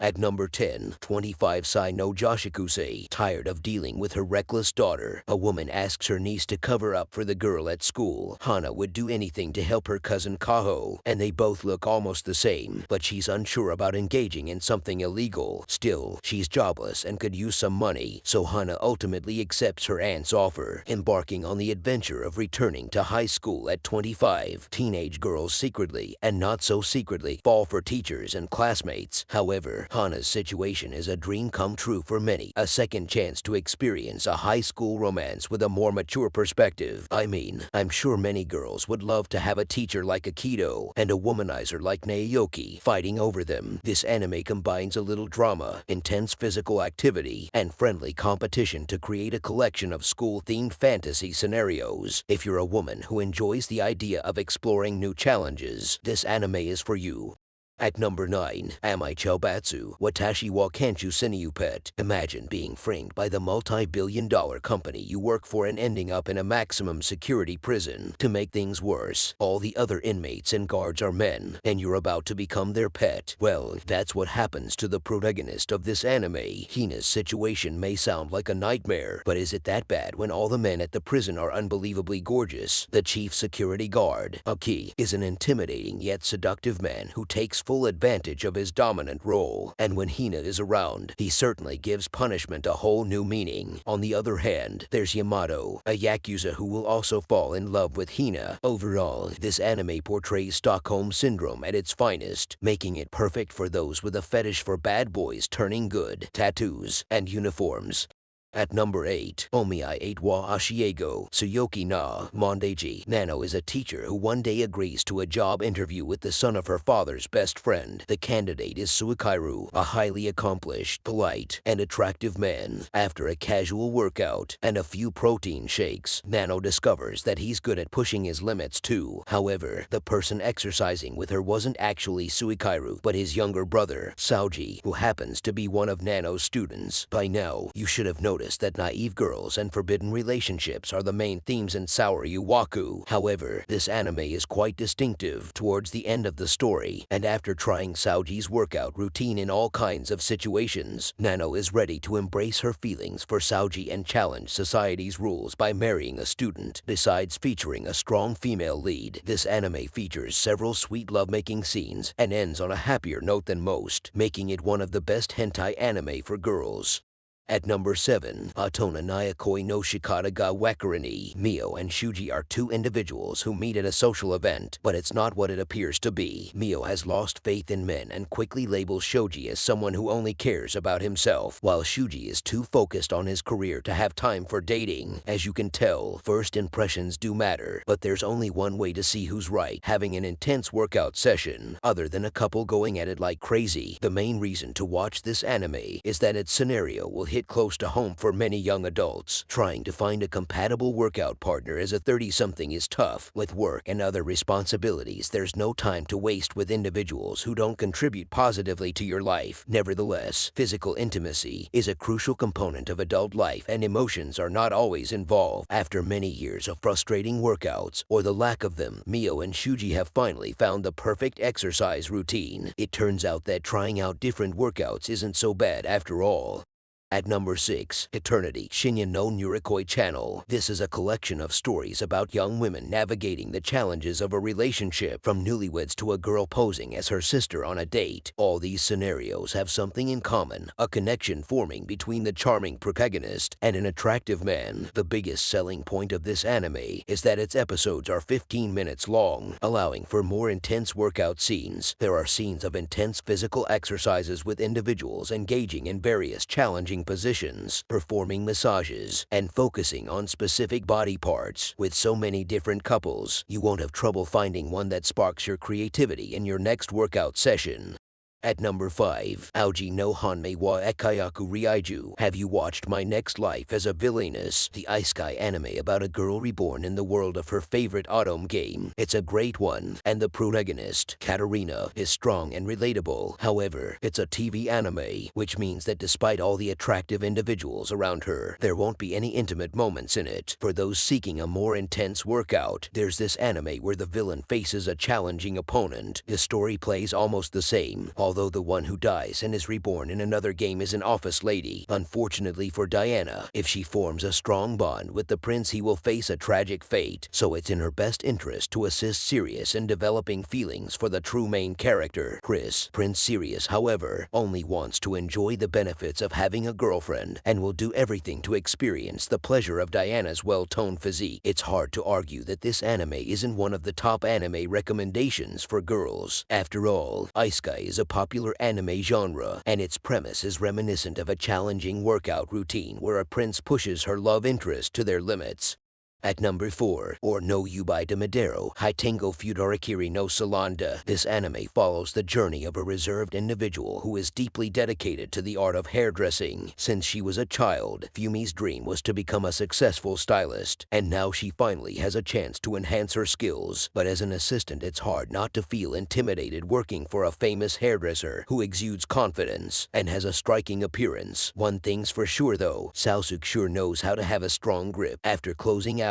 At number 10, 25 Sai no Joshikousei. Tired of dealing with her reckless daughter, a woman asks her niece to cover up for the girl at school. Hana would do anything to help her cousin Kaho, and they both look almost the same, but she's unsure about engaging in something illegal. Still, she's jobless and could use some money, so Hana ultimately accepts her aunt's offer, embarking on the adventure of returning to high school at 25. Teenage girls secretly, and not so secretly, fall for teachers and classmates. However, Hana's situation is a dream come true for many, a second chance to experience a high school romance with a more mature perspective. I mean, I'm sure many girls would love to have a teacher like Akito and a womanizer like Naoki fighting over them. This anime combines a little drama, intense physical activity, and friendly competition to create a collection of school-themed fantasy scenarios. If you're a woman who enjoys the idea of exploring new challenges, this anime is for you. At number 9, Amai Choubatsu, Watashi wa Kanshu Senyou pet. Imagine being framed by the multi-billion-dollar company you work for and ending up in a maximum security prison. To make things worse, all the other inmates and guards are men, and you're about to become their pet. Well, that's what happens to the protagonist of this anime. Hina's situation may sound like a nightmare, but is it that bad when all the men at the prison are unbelievably gorgeous? The chief security guard, Aki, is an intimidating yet seductive man who takes full advantage of his dominant role, and when Hina is around, he certainly gives punishment a whole new meaning. On the other hand, there's Yamato, a yakuza who will also fall in love with Hina. Overall, this anime portrays Stockholm Syndrome at its finest, making it perfect for those with a fetish for bad boys turning good, tattoos, and uniforms. At number 8, Omiai 8 wa Oshiego, Tsuyoki na Mondaiji. Nano is a teacher who one day agrees to a job interview with the son of her father's best friend. The candidate is Suikaru, a highly accomplished, polite, and attractive man. After a casual workout and a few protein shakes, Nano discovers that he's good at pushing his limits too. However, the person exercising with her wasn't actually Suikaru, but his younger brother, Souji, who happens to be one of Nano's students. By now, you should have noticed that naive girls and forbidden relationships are the main themes in Sour Yuwaku. However, this anime is quite distinctive towards the end of the story, and after trying Souji's workout routine in all kinds of situations, Nano is ready to embrace her feelings for Souji and challenge society's rules by marrying a student. Besides featuring a strong female lead, this anime features several sweet lovemaking scenes and ends on a happier note than most, making it one of the best hentai anime for girls. At number 7, Otona Nurekoi no Shikata ga Wakaranee. Mio and Shuji are two individuals who meet at a social event, but it's not what it appears to be. Mio has lost faith in men and quickly labels Shoji as someone who only cares about himself, while Shuji is too focused on his career to have time for dating. As you can tell, first impressions do matter, but there's only one way to see who's right: having an intense workout session. Other than a couple going at it like crazy, the main reason to watch this anime is that its scenario will hit close to home for many young adults. Trying to find a compatible workout partner as a 30-something is tough. With work and other responsibilities, there's no time to waste with individuals who don't contribute positively to your life. Nevertheless, physical intimacy is a crucial component of adult life, and emotions are not always involved. After many years of frustrating workouts, or the lack of them, Mio and Shuji have finally found the perfect exercise routine. It turns out that trying out different workouts isn't so bad after all. At number 6, Eternity, Shinya no Nurekoi channel. This is a collection of stories about young women navigating the challenges of a relationship, from newlyweds to a girl posing as her sister on a date. All these scenarios have something in common: a connection forming between the charming protagonist and an attractive man. The biggest selling point of this anime is that its episodes are 15 minutes long, allowing for more intense workout scenes. There are scenes of intense physical exercises with individuals engaging in various challenging positions, performing massages, and focusing on specific body parts. With so many different couples, you won't have trouble finding one that sparks your creativity in your next workout session. At number 5, Ouji no Honmei wa Akuyaku Reijou. Have you watched My Next Life as a Villainess? The isekai anime about a girl reborn in the world of her favorite autumn game. It's a great one, and the protagonist, Katarina, is strong and relatable. However, it's a TV anime, which means that despite all the attractive individuals around her, there won't be any intimate moments in it. For those seeking a more intense workout, there's this anime where the villain faces a challenging opponent. The story plays almost the same, although the one who dies and is reborn in another game is an office lady. Unfortunately for Diana, if she forms a strong bond with the prince, he will face a tragic fate, so it's in her best interest to assist Sirius in developing feelings for the true main character, Chris. Prince Sirius, however, only wants to enjoy the benefits of having a girlfriend and will do everything to experience the pleasure of Diana's well-toned physique. It's hard to argue that this anime isn't one of the top anime recommendations for girls. After all, isekai is a popular anime genre, and its premise is reminiscent of a challenging workout routine where a prince pushes her love interest to their limits. At number 4, or no Yubi de Midarero, Heitengo Futarikiri no Salonda. This anime follows the journey of a reserved individual who is deeply dedicated to the art of hairdressing. Since she was a child, Fumi's dream was to become a successful stylist, and now she finally has a chance to enhance her skills. But as an assistant, it's hard not to feel intimidated working for a famous hairdresser who exudes confidence and has a striking appearance. One thing's for sure though, Sasagu sure knows how to have a strong grip. After closing hours,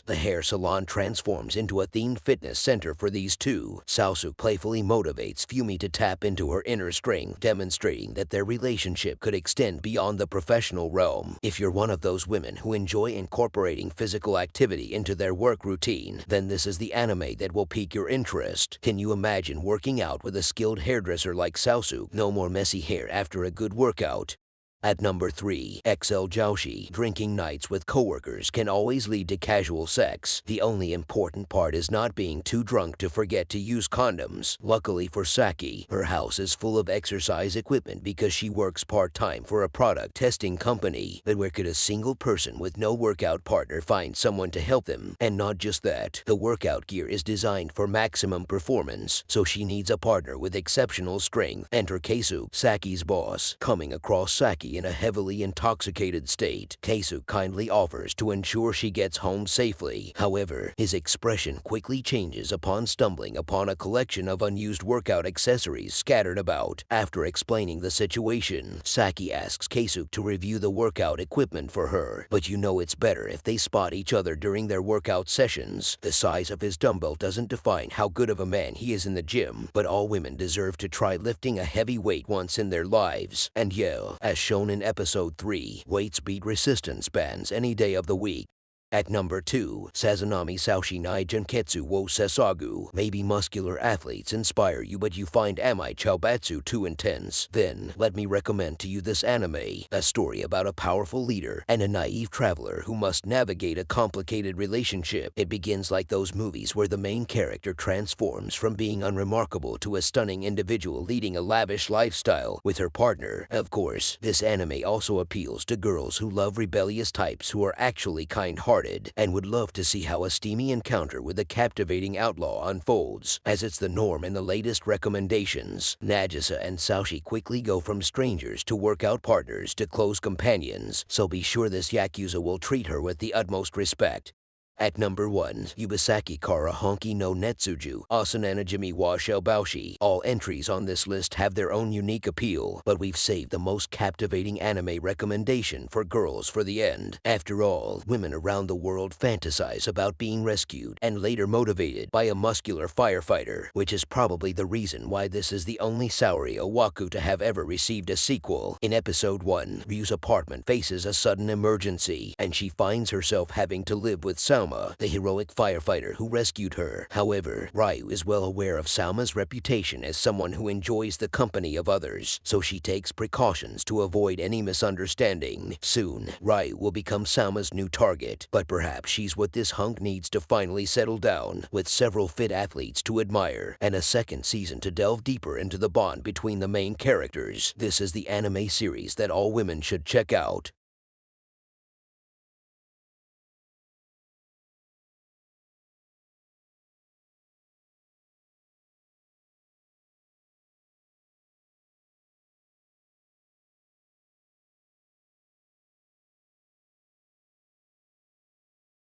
the hair salon transforms into a themed fitness center for these two. Sasagu playfully motivates Fumi to tap into her inner strength, demonstrating that their relationship could extend beyond the professional realm. If you're one of those women who enjoy incorporating physical activity into their work routine, then this is the anime that will pique your interest. Can you imagine working out with a skilled hairdresser like Sasagu? No more messy hair after a good workout. At number 3, XL Joushi. Drinking nights with coworkers can always lead to casual sex. The only important part is not being too drunk to forget to use condoms. Luckily for Saki, her house is full of exercise equipment because she works part-time for a product testing company. But where could a single person with no workout partner find someone to help them? And not just that, the workout gear is designed for maximum performance, so she needs a partner with exceptional strength. Enter Keisu, Saki's boss. Coming across Saki in a heavily intoxicated state, Keisu kindly offers to ensure she gets home safely. However, his expression quickly changes upon stumbling upon a collection of unused workout accessories scattered about. After explaining the situation, Saki asks Keisu to review the workout equipment for her, but you know it's better if they spot each other during their workout sessions. The size of his dumbbell doesn't define how good of a man he is in the gym, but all women deserve to try lifting a heavy weight once in their lives. And yeah, as shown in episode 3, weights beat resistance bands any day of the week. At number 2, Sazanami Soushi Nai Junketsu wo Sasagu. Maybe muscular athletes inspire you, but you find Amai Choubatsu too intense. Then, let me recommend to you this anime, a story about a powerful leader and a naive traveler who must navigate a complicated relationship. It begins like those movies where the main character transforms from being unremarkable to a stunning individual leading a lavish lifestyle with her partner. Of course, this anime also appeals to girls who love rebellious types who are actually kind-hearted and would love to see how a steamy encounter with a captivating outlaw unfolds. As it's the norm in the latest recommendations, Nagisa and Soushi quickly go from strangers to workout partners to close companions, so be sure this Yakuza will treat her with the utmost respect. At number 1, Yubisaki Kara Honki no Netsuju, Asananajimi wa Shoubaushi. All entries on this list have their own unique appeal, but we've saved the most captivating anime recommendation for girls for the end. After all, women around the world fantasize about being rescued and later motivated by a muscular firefighter, which is probably the reason why this is the only Saori Owaku to have ever received a sequel. In episode 1, Ryu's apartment faces a sudden emergency, and she finds herself having to live with Salma, the heroic firefighter who rescued her. However, Ryu is well aware of Salma's reputation as someone who enjoys the company of others, so she takes precautions to avoid any misunderstanding. Soon, Ryu will become Salma's new target, but perhaps she's what this hunk needs to finally settle down, with several fit athletes to admire, and a second season to delve deeper into the bond between the main characters. This is the anime series that all women should check out.